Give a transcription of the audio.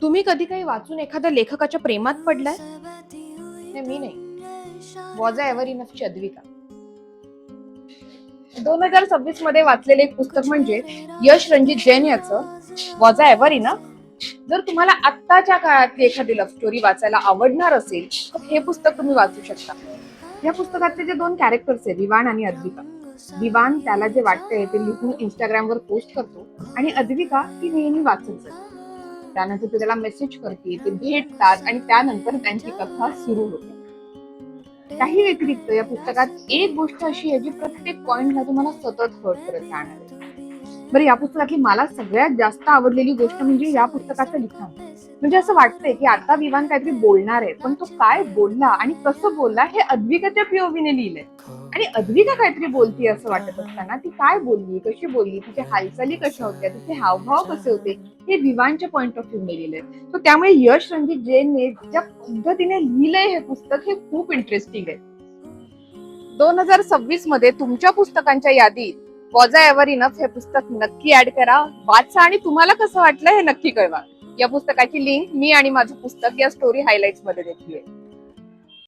तुम्ही कधी काही वाचून एखाद्या लेखकाच्या प्रेमात पडलाय? नाही, मी नाही. वॉज आय एव्हर इनफची अद्विका. 2026 मध्ये वाचलेले एक पुस्तक म्हणजे यश रणजित जैन याचं वॉज आय एव्हर इनफ. जर तुम्हाला आत्ताच्या काळातली एखादी लव्ह स्टोरी वाचायला आवडणार असेल तर हे पुस्तक तुम्ही वाचू शकता. या पुस्तकातले जे दोन कॅरेक्टर्स आहे, विवान आणि अद्विका. विवान त्याला जे वाटतंय ते लिहून इंस्टाग्रामवर पोस्ट करतो आणि अद्विका ती नेहमी वाचत जाते. त्यानंतर ते त्याला मेसेज करते, ते भेटतात आणि त्यानंतर त्यांची कथा सुरू होते. काही व्यतिरिक्त या पुस्तकात एक गोष्ट अशी आहे जी प्रत्येक पॉइंटला तुम्हाला सतत हर्ट करत राहणार आहे. बरं, या पुस्तकातली मला सगळ्यात जास्त आवडलेली गोष्ट म्हणजे या पुस्तकाचं लिखाण. म्हणजे असं वाटतंय की आता विवान काहीतरी बोलणार आहे, पण तो काय बोलला आणि कसं बोलला हे अद्विकाच्या पीओव्हीने लिहिलंय. आणि अद्विका काहीतरी बोलती असं वाटत असताना ती काय बोलली, कशी बोलली, तिच्या हालचाली कशा होत्या, तिचे हावभाव कसे होते, हे विवानच्या पॉइंट ऑफ व्ह्यूने लिहिलंय. तर त्यामुळे यश रणजित जैनने ज्या पद्धतीने लिहिलंय हे पुस्तक हे खूप इंटरेस्टिंग आहे. 2026 मध्ये तुमच्या पुस्तकांच्या यादीत वॉज आय एव्हर इनफ हे पुस्तक नक्की ऍड करा, वाचा आणि तुम्हाला कसं वाटलं हे नक्की कळवा. या पुस्तकाची लिंक मी आणि माझं पुस्तक या स्टोरी हायलाइट्स मध्ये देते.